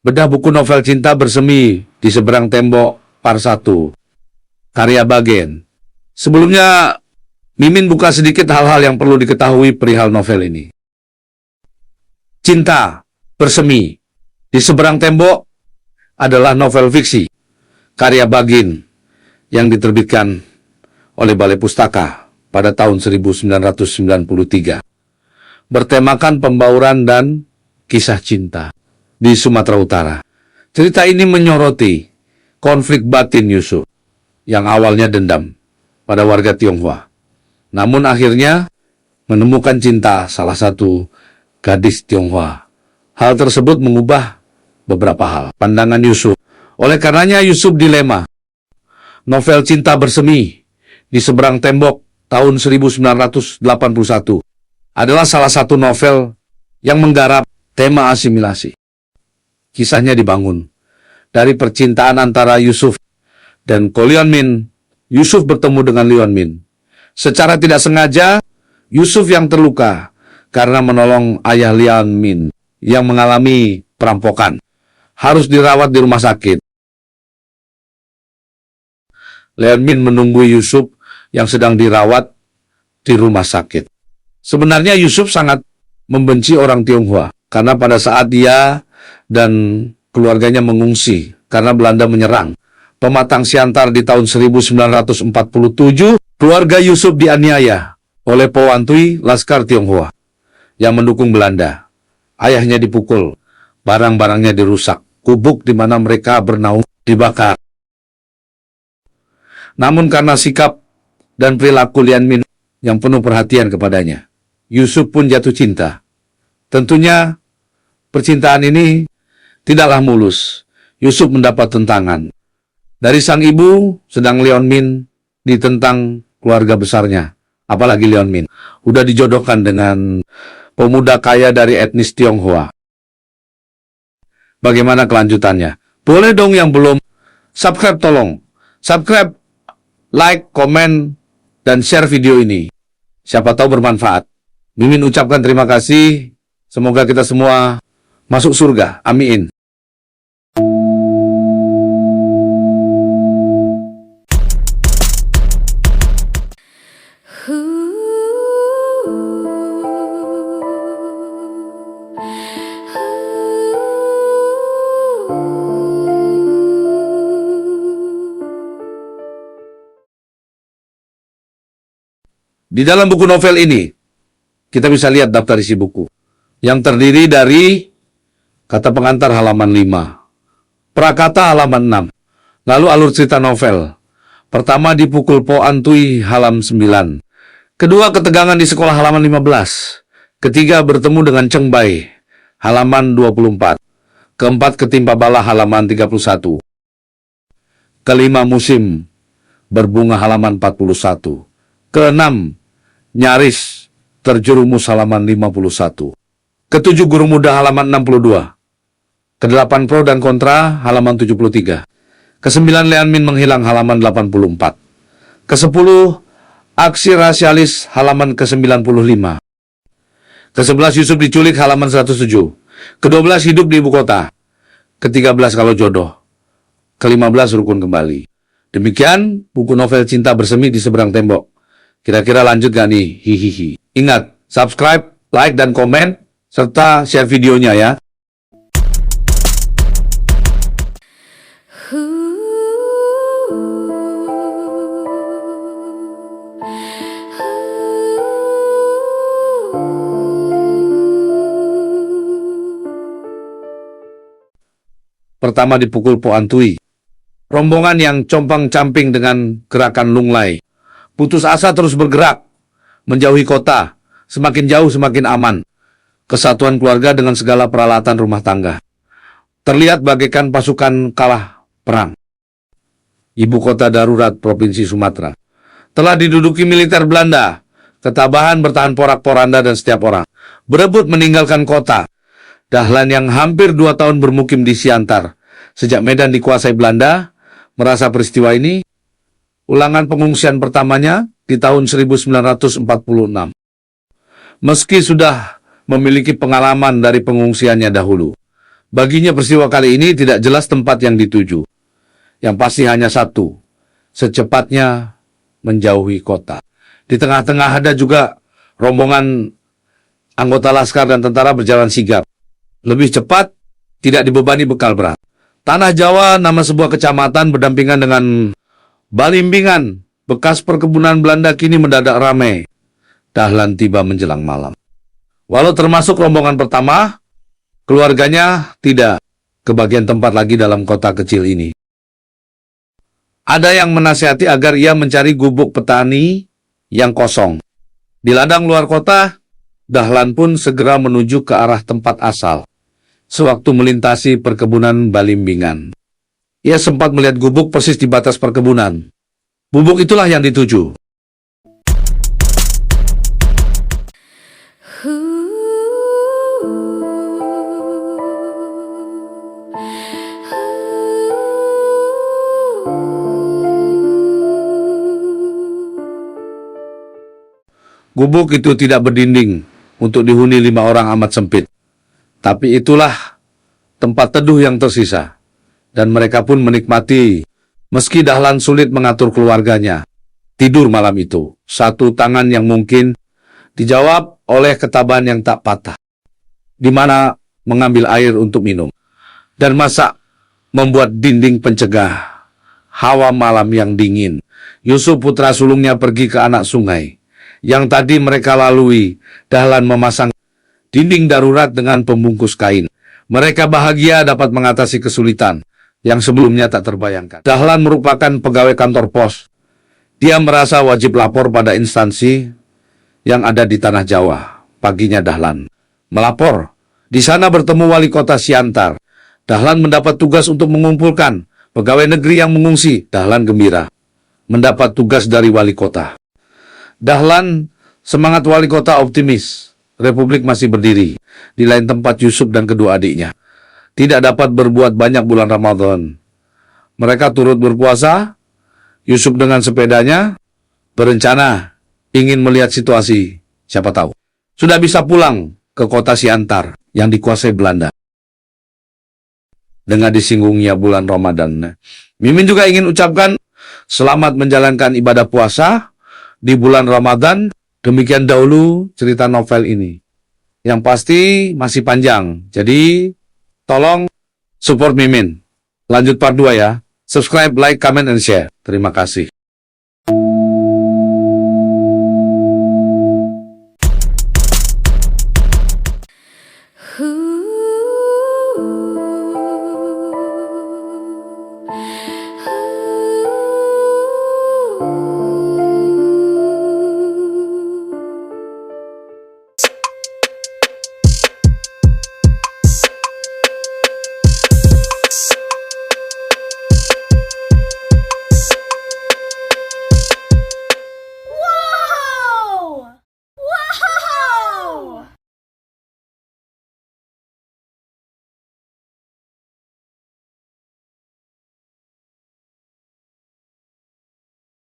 Bedah buku novel cinta bersemi di seberang tembok Part 1, karya Bagen. Sebelumnya, Mimin buka sedikit hal-hal yang perlu diketahui perihal novel ini. Cinta bersemi di seberang tembok adalah novel fiksi, karya Bagen, yang diterbitkan oleh Balai Pustaka pada tahun 1993. Bertemakan pembauran dan kisah cinta di Sumatera Utara. Cerita ini menyoroti konflik batin Yusuf yang awalnya dendam pada warga Tionghoa. Namun akhirnya menemukan cinta salah satu gadis Tionghoa. Hal tersebut mengubah beberapa hal pandangan Yusuf. Oleh karenanya Yusuf dilema. Novel Cinta Bersemi di Seberang Tembok tahun 1981 adalah salah satu novel yang menggarap tema asimilasi. Kisahnya dibangun dari percintaan antara Yusuf dan Ko Leon Min. Yusuf bertemu dengan Leon Min. Secara tidak sengaja, Yusuf yang terluka karena menolong ayah Leon Min yang mengalami perampokan harus dirawat di rumah sakit. Leon Min menunggu Yusuf yang sedang dirawat di rumah sakit. Sebenarnya Yusuf sangat membenci orang Tionghoa karena pada saat dia dan keluarganya mengungsi karena Belanda menyerang Pematang Siantar di tahun 1947, keluarga Yusuf dianiaya oleh Powan Tui, Laskar Tionghoa yang mendukung Belanda. Ayahnya dipukul, barang-barangnya dirusak, gubuk di mana mereka bernaung dibakar. Namun karena sikap dan perilaku Leon Min yang penuh perhatian kepadanya, Yusuf pun jatuh cinta. Tentunya percintaan ini tidaklah mulus. Yusuf mendapat tentangan dari sang ibu, sedang Leon Min ditentang keluarga besarnya. Apalagi Leon Min udah dijodohkan dengan pemuda kaya dari etnis Tionghoa. Bagaimana kelanjutannya? Boleh dong yang belum subscribe, tolong subscribe, like, komen, dan share video ini. Siapa tahu bermanfaat. Mimin ucapkan terima kasih. Semoga kita semua masuk surga. Amin. Di dalam buku novel ini, kita bisa lihat daftar isi buku, yang terdiri dari kata pengantar halaman 5, prakata halaman 6, lalu alur cerita novel. Pertama dipukul Powan Tui halaman 9, kedua ketegangan di sekolah halaman 15, ketiga bertemu dengan Cheng Bai halaman 24, keempat ketimpa bala halaman 31, kelima musim berbunga halaman 41, keenam nyaris terjerumus halaman 51, ketujuh guru muda halaman 62, kedelapan pro dan kontra halaman 73, kesembilan Leon Min menghilang halaman 84, kesepuluh aksi rasialis halaman ke-95, ke-11 Yusuf diculik halaman 107, ke-12 hidup di ibu kota, ke-13 kalau jodoh, ke-15 rukun kembali. Demikian buku novel Cinta Bersemi di Seberang Tembok. Kira-kira lanjut gak nih? Hihihi. Ingat, subscribe, like, dan komen, serta share videonya ya. Pertama dipukul Powan Tui. Rombongan yang compang-camping dengan gerakan lunglai. Putus asa terus bergerak, menjauhi kota, semakin jauh semakin aman. Kesatuan keluarga dengan segala peralatan rumah tangga. Terlihat bagaikan pasukan kalah perang. Ibu kota darurat Provinsi Sumatera telah diduduki militer Belanda. Ketabahan bertahan porak-poranda dan setiap orang berebut meninggalkan kota. Dahlan yang hampir 2 tahun bermukim di Siantar sejak Medan dikuasai Belanda merasa peristiwa ini ulangan pengungsian pertamanya di tahun 1946. Meski sudah memiliki pengalaman dari pengungsiannya dahulu, Baginya peristiwa kali ini tidak jelas tempat yang dituju. Yang pasti hanya satu, secepatnya menjauhi kota. Di tengah-tengah ada juga rombongan anggota laskar dan tentara berjalan sigap. Lebih cepat, tidak dibebani bekal berat. Tanah Jawa, nama sebuah kecamatan berdampingan dengan Balimbingan, bekas perkebunan Belanda kini mendadak ramai. Dahlan tiba menjelang malam. Walau termasuk rombongan pertama, keluarganya tidak kebagian tempat lagi dalam kota kecil ini. Ada yang menasihati agar ia mencari gubuk petani yang kosong. Di ladang luar kota, Dahlan pun segera menuju ke arah tempat asal. Sewaktu melintasi perkebunan Balimbingan, ia sempat melihat gubuk persis di batas perkebunan. Gubuk itulah yang dituju. Gubuk itu tidak berdinding untuk dihuni 5 orang amat sempit. Tapi itulah tempat teduh yang tersisa. Dan mereka pun menikmati, meski Dahlan sulit mengatur keluarganya. Tidur malam itu, satu tangan yang mungkin dijawab oleh ketabahan yang tak patah. Di mana mengambil air untuk minum. Dan masak membuat dinding pencegah hawa malam yang dingin. Yusuf putra sulungnya pergi ke anak sungai yang tadi mereka lalui. Dahlan memasang dinding darurat dengan pembungkus kain. Mereka bahagia dapat mengatasi kesulitan yang sebelumnya tak terbayangkan. Dahlan merupakan pegawai kantor pos. Dia merasa wajib lapor pada instansi yang ada di tanah Jawa. Paginya Dahlan melapor. Di sana bertemu wali kota Siantar. Dahlan mendapat tugas untuk mengumpulkan pegawai negeri yang mengungsi. Dahlan gembira mendapat tugas dari wali kota. Dahlan semangat wali kota optimis. Republik masih berdiri. Di lain tempat Yusuf dan kedua adiknya tidak dapat berbuat banyak bulan Ramadan. Mereka turut berpuasa. Yusuf dengan sepedanya berencana ingin melihat situasi. Siapa tahu sudah bisa pulang ke kota Siantar yang dikuasai Belanda. Dengan disinggungnya bulan Ramadan, Mimin juga ingin ucapkan selamat menjalankan ibadah puasa di bulan Ramadan. Demikian dahulu cerita novel ini. Yang pasti masih panjang. Jadi tolong support Mimin. Lanjut part 2 ya. Subscribe, like, comment, and share. Terima kasih.